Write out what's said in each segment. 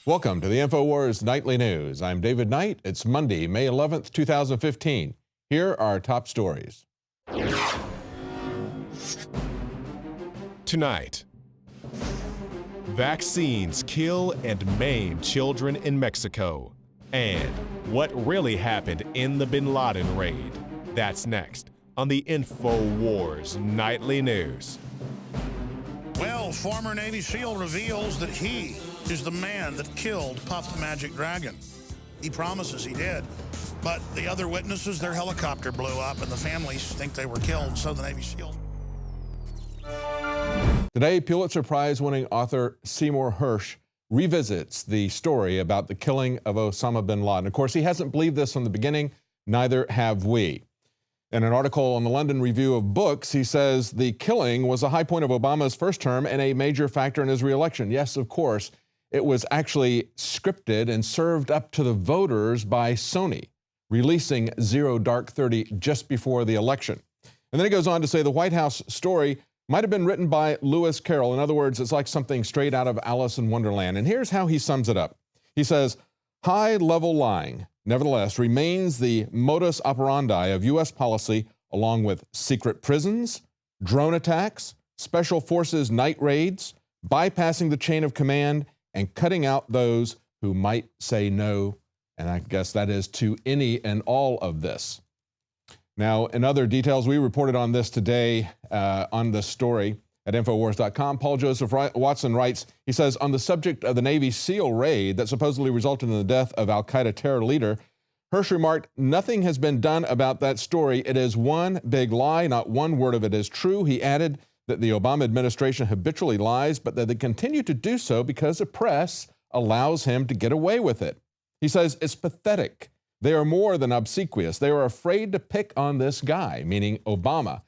Welcome to the INFOWARS Nightly News. I'm David Knight. It's Monday, May 11th, 2015. Here are our top stories. Tonight, vaccines kill and maim children in Mexico. And what really happened in the bin Laden raid. That's next on the INFOWARS Nightly News. Well, former Navy SEAL reveals that he is the man that killed Puff the Magic Dragon. He promises he did. But the other witnesses, their helicopter blew up and the families think they were killed, so the Navy SEALs. Today, Pulitzer Prize-winning author Seymour Hersh revisits the story about the killing of Osama bin Laden. Of course, he hasn't believed this from the beginning, neither have we. In an article on the London Review of Books, he says the killing was a high point of Obama's first term and a major factor in his reelection. Yes, of course, it was actually scripted and served up to the voters by Sony, releasing Zero Dark 30 just before the election. And then he goes on to say the White House story might have been written by Lewis Carroll. In other words, it's like something straight out of Alice in Wonderland. And here's how he sums it up. He says, high-level lying, nevertheless, remains the modus operandi of U.S. policy, along with secret prisons, drone attacks, special forces night raids, bypassing the chain of command, and cutting out those who might say no, and I guess that is to any and all of this. Now, in other details, we reported on this today on this story at Infowars.com. Paul Joseph Watson writes, he says, on the subject of the Navy SEAL raid that supposedly resulted in the death of al-Qaeda terror leader, Hersh remarked, nothing has been done about that story. It is one big lie. Not one word of it is true. He added that the Obama administration habitually lies, but that they continue to do so because the press allows him to get away with it. He says, it's pathetic. They are more than obsequious. They are afraid to pick on this guy, meaning Obama.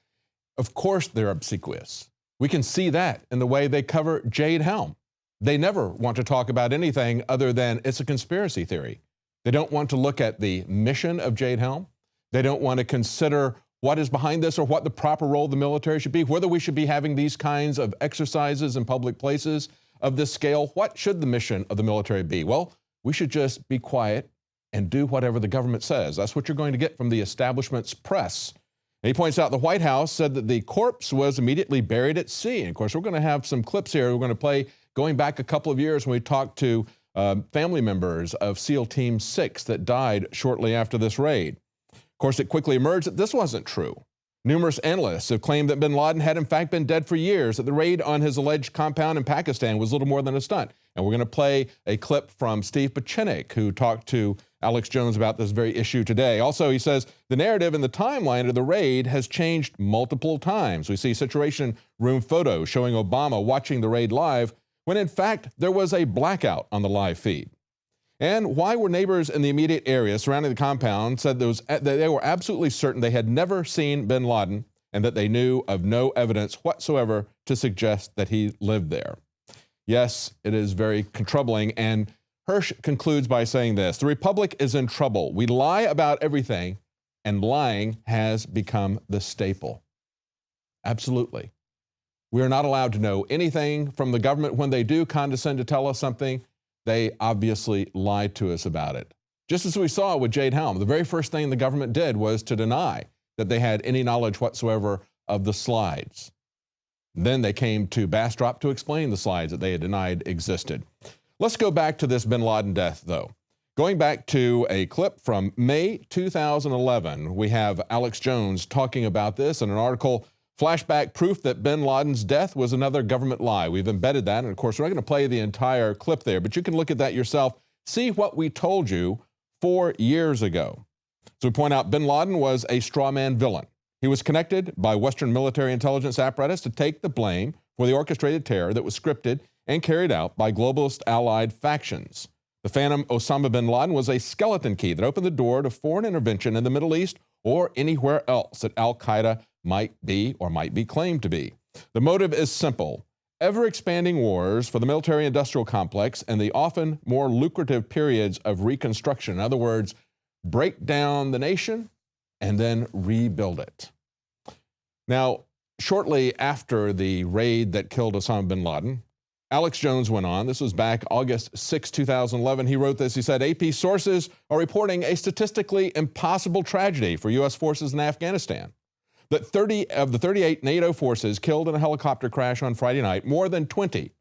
Of course they're obsequious. We can see that in the way they cover Jade Helm. They never want to talk about anything other than it's a conspiracy theory. They don't want to look at the mission of Jade Helm. They don't want to consider what is behind this or what the proper role of the military should be, whether we should be having these kinds of exercises in public places of this scale. What should the mission of the military be? Well, we should just be quiet and do whatever the government says. That's what you're going to get from the establishment's press. And he points out the White House said that the corpse was immediately buried at sea. And of course, we're going to have some clips here. We're going to play going back a couple of years when we talked to family members of SEAL Team 6 that died shortly after this raid. Of course, it quickly emerged that this wasn't true. Numerous analysts have claimed that bin Laden had in fact been dead for years, that the raid on his alleged compound in Pakistan was little more than a stunt. And we're going to play a clip from Steve Pachinik, who talked to Alex Jones about this very issue today. Also, he says the narrative and the timeline of the raid has changed multiple times. We see Situation Room photos showing Obama watching the raid live, when in fact there was a blackout on the live feed. And why were neighbors in the immediate area surrounding the compound said that they were absolutely certain they had never seen bin Laden and that they knew of no evidence whatsoever to suggest that he lived there. Yes, it is very troubling, and Hersh concludes by saying this, the Republic is in trouble. We lie about everything, and lying has become the staple. Absolutely. We are not allowed to know anything from the government. When they do condescend to tell us something, they obviously lied to us about it. Just as we saw with Jade Helm, the very first thing the government did was to deny that they had any knowledge whatsoever of the slides. Then they came to Bastrop to explain the slides that they had denied existed. Let's go back to this bin Laden death, though. Going back to a clip from May 2011, we have Alex Jones talking about this in an article, Flashback Proof that bin Laden's death was another government lie. We've embedded that, and of course, we're not going to play the entire clip there, but you can look at that yourself, see what we told you 4 years ago. So we point out bin Laden was a strawman villain. He was connected by Western military intelligence apparatus to take the blame for the orchestrated terror that was scripted and carried out by globalist allied factions. The phantom Osama bin Laden was a skeleton key that opened the door to foreign intervention in the Middle East or anywhere else that al-Qaeda might be or might be claimed to be. The motive is simple. Ever-expanding wars for the military-industrial complex and the often more lucrative periods of reconstruction. In other words, break down the nation and then rebuild it. Now, shortly after the raid that killed Osama bin Laden, Alex Jones went on. This was back August 6, 2011. He wrote this. He said, AP sources are reporting a statistically impossible tragedy for U.S. forces in Afghanistan. That 30 of the 38 NATO forces killed in a helicopter crash on Friday night, more than 20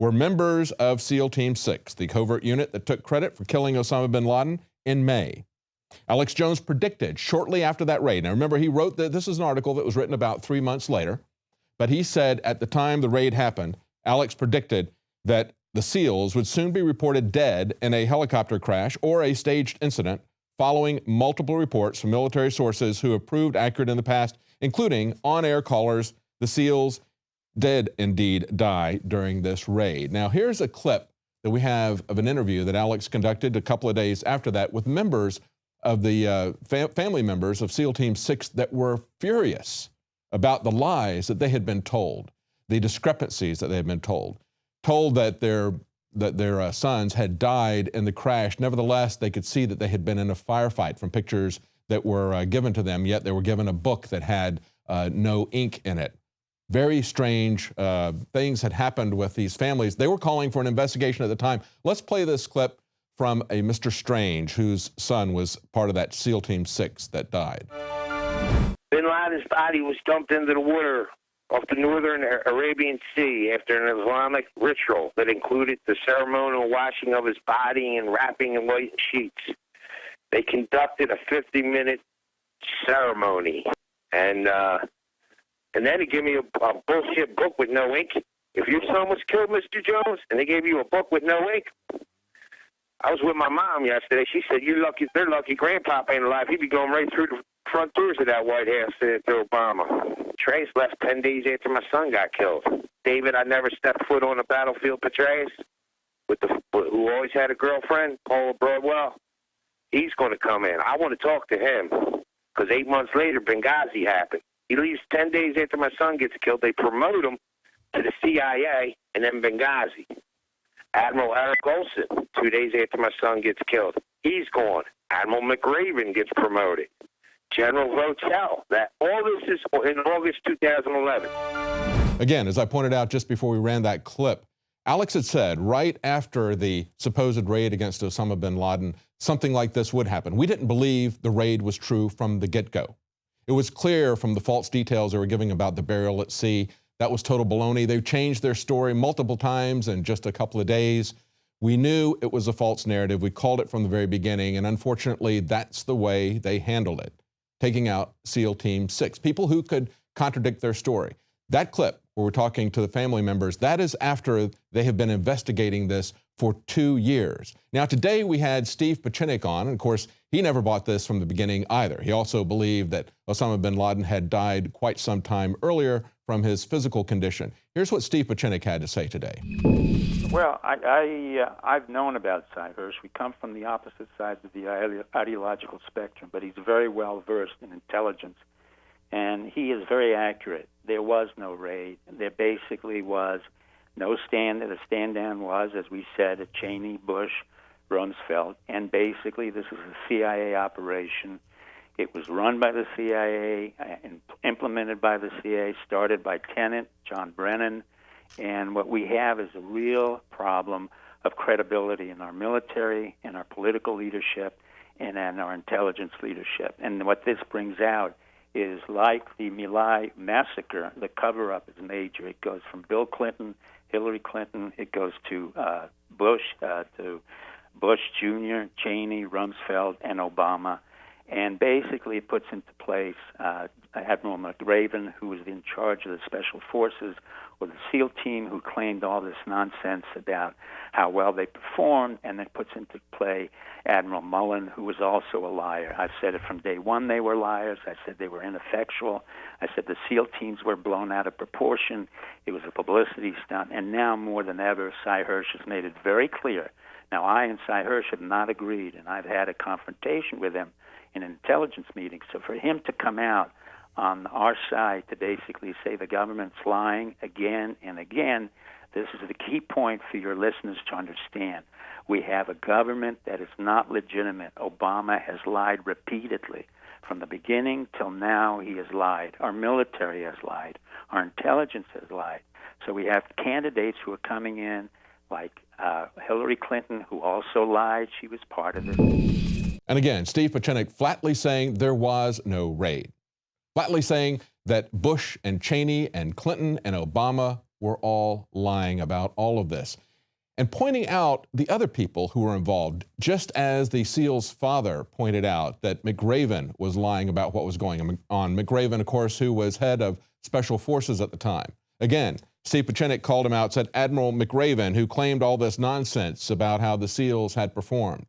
were members of SEAL Team 6, the covert unit that took credit for killing Osama bin Laden in May. Alex Jones predicted shortly after that raid. Now remember, he wrote that this is an article that was written about 3 months later, but he said at the time the raid happened, Alex predicted that the SEALs would soon be reported dead in a helicopter crash or a staged incident following multiple reports from military sources who have proved accurate in the past, including on-air callers. The SEALs did indeed die during this raid. Now here's a clip that we have of an interview that Alex conducted a couple of days after that with members of the family members of SEAL Team 6 that were furious about the lies that they had been told, the discrepancies that they had been told that their sons had died in the crash. Nevertheless, they could see that they had been in a firefight from pictures that were given to them, yet they were given a book that had no ink in it. Very strange things had happened with these families. They were calling for an investigation at the time. Let's play this clip from a Mr. Strange, whose son was part of that SEAL Team 6 that died. Bin Laden's body was dumped into the water off the northern Arabian Sea after an Islamic ritual that included the ceremonial washing of his body and wrapping in white sheets. They conducted a 50-minute ceremony, and then he gave me a bullshit book with no ink. If your son was killed, Mr. Jones, and they gave you a book with no ink, I was with my mom yesterday. She said, they're lucky Grandpapa ain't alive. He'd be going right through the front doors of that White House to Obama. Trace left 10 days after my son got killed. David, I never stepped foot on a battlefield, Petraeus, who always had a girlfriend, Paula Broadwell. He's going to come in. I want to talk to him because 8 months later, Benghazi happened. He leaves 10 days after my son gets killed. They promote him to the CIA and then Benghazi. Admiral Eric Olson, 2 days after my son gets killed. He's gone. Admiral McRaven gets promoted. General Votel. All this is in August 2011. Again, as I pointed out just before we ran that clip, Alex had said right after the supposed raid against Osama bin Laden, something like this would happen. We didn't believe the raid was true from the get-go. It was clear from the false details they were giving about the burial at sea. That was total baloney. They've changed their story multiple times in just a couple of days. We knew it was a false narrative. We called it from the very beginning, and unfortunately, that's the way they handled it, taking out SEAL Team 6, people who could contradict their story. That clip where we're talking to the family members, that is after they have been investigating this for 2 years. Now, today we had Steve Pachinik on, and of course, he never bought this from the beginning either. He also believed that Osama bin Laden had died quite some time earlier from his physical condition. Here's what Steve Pachinik had to say today. Well, I've known about Cy Hirsch. We come from the opposite sides of the ideological spectrum, but he's very well versed in intelligence, and he is very accurate. There was no raid. There basically was no stand. The stand-down was, as we said, at Cheney, Bush, Rumsfeld, and basically this is a CIA operation. It was run by the CIA and implemented by the CIA, started by Tenet, John Brennan, and what we have is a real problem of credibility in our military, in our political leadership, and in our intelligence leadership. And what this brings out is like the My Lai massacre, the cover-up is major. It goes from Bill Clinton, Hillary Clinton, it goes to Bush Jr., Cheney, Rumsfeld, and Obama. And basically it puts into place Admiral McRaven, who was in charge of the Special Forces, or the SEAL team, who claimed all this nonsense about how well they performed, and then puts into play Admiral Mullen, who was also a liar. I've said it from day one, they were liars. I said they were ineffectual. I said the SEAL teams were blown out of proportion. It was a publicity stunt. And now more than ever, Cy Hirsch has made it very clear. Now, I and Cy Hirsch have not agreed, and I've had a confrontation with him in an intelligence meeting. So for him to come out on our side to basically say the government's lying again and again, this is the key point for your listeners to understand. We have a government that is not legitimate. Obama has lied repeatedly. From the beginning till now, he has lied. Our military has lied. Our intelligence has lied. So we have candidates who are coming in, like Hillary Clinton, who also lied. She was part of it. And again, Steve Pieczenik flatly saying there was no raid. Flatly saying that Bush and Cheney and Clinton and Obama were all lying about all of this. And pointing out the other people who were involved, just as the SEAL's father pointed out that McRaven was lying about what was going on. McRaven, of course, who was head of Special Forces at the time. Again, Steve Pieczenik called him out, said Admiral McRaven, who claimed all this nonsense about how the SEALs had performed.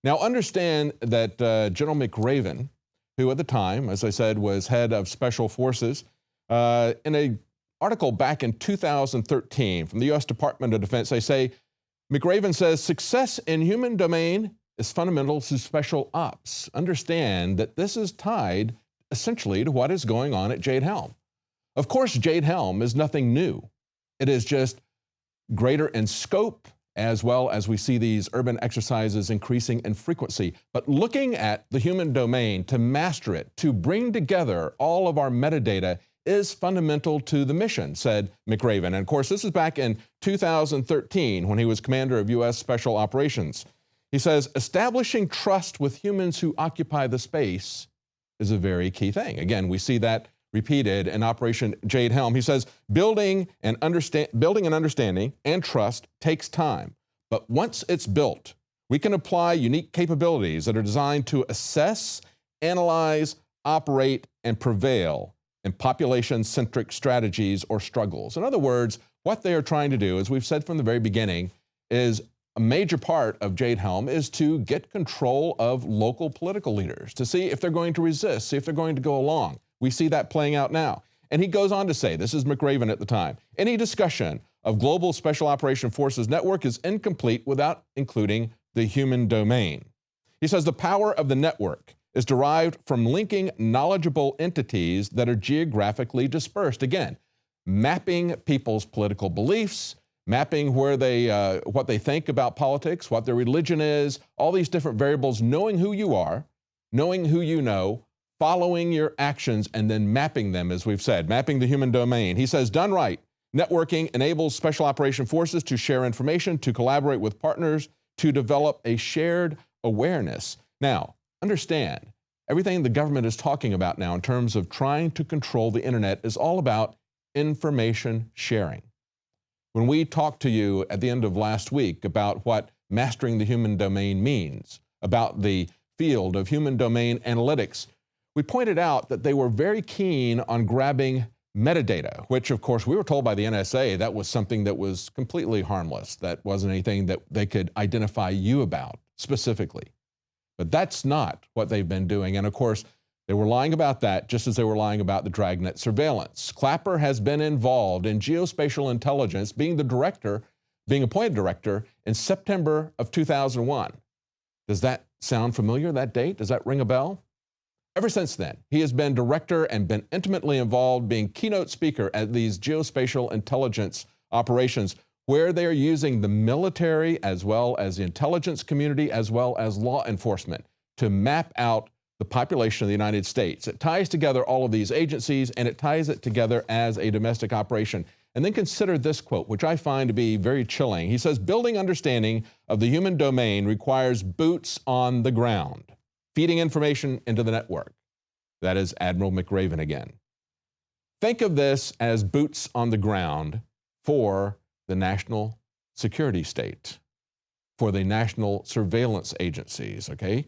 Now understand that General McRaven, who at the time, as I said, was head of Special Forces, in an article back in 2013 from the U.S. Department of Defense, they say, McRaven says, success in human domain is fundamental to special ops. Understand that this is tied essentially to what is going on at Jade Helm. Of course, Jade Helm is nothing new. It is just greater in scope, as well as we see these urban exercises increasing in frequency. But looking at the human domain, to master it, to bring together all of our metadata is fundamental to the mission, said McRaven. And of course, this is back in 2013 when he was commander of U.S. Special Operations. He says, establishing trust with humans who occupy the space is a very key thing. Again, we see that repeated in Operation Jade Helm. He says, building an understanding and trust takes time. But once it's built, we can apply unique capabilities that are designed to assess, analyze, operate, and prevail in population-centric strategies or struggles. In other words, what they are trying to do, as we've said from the very beginning, is a major part of Jade Helm is to get control of local political leaders, to see if they're going to resist, see if they're going to go along. We see that playing out now. And he goes on to say, this is McRaven at the time, any discussion of global special operation forces network is incomplete without including the human domain. He says the power of the network is derived from linking knowledgeable entities that are geographically dispersed. Again, mapping people's political beliefs, mapping where they, what they think about politics, what their religion is, all these different variables, knowing who you are, knowing who you know, following your actions, and then mapping them, as we've said, mapping the human domain. He says, done right, networking enables special operation forces to share information, to collaborate with partners, to develop a shared awareness. Now, understand, everything the government is talking about now in terms of trying to control the internet is all about information sharing. When we talked to you at the end of last week about what mastering the human domain means, about the field of human domain analytics, we pointed out that they were very keen on grabbing metadata, which of course we were told by the NSA that was something that was completely harmless. That wasn't anything that they could identify you about specifically. But that's not what they've been doing. And of course, they were lying about that just as they were lying about the Dragnet surveillance. Clapper has been involved in geospatial intelligence, being appointed director in September of 2001. Does that sound familiar, that date? Does that ring a bell? Ever since then, he has been director and been intimately involved being keynote speaker at these geospatial intelligence operations where they are using the military as well as the intelligence community as well as law enforcement to map out the population of the United States. It ties together all of these agencies and it ties it together as a domestic operation. And then consider this quote, which I find to be very chilling. He says, building understanding of the human domain requires boots on the ground, feeding information into the network. That is Admiral McRaven again. Think of this as boots on the ground for the national security state, for the national surveillance agencies, okay?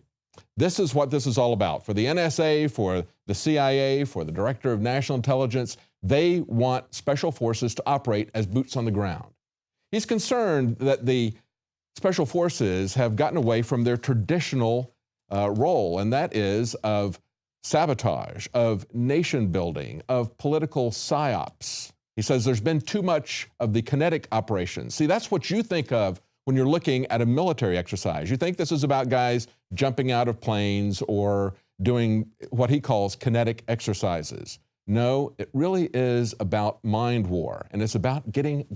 This is what this is all about. For the NSA, for the CIA, for the Director of National Intelligence, they want special forces to operate as boots on the ground. He's concerned that the special forces have gotten away from their traditional role, and that is of sabotage, of nation building, of political psyops. He says there's been too much of the kinetic operations. See, that's what you think of when you're looking at a military exercise. You think this is about guys jumping out of planes or doing what he calls kinetic exercises. No, it really is about mind war, and it's about getting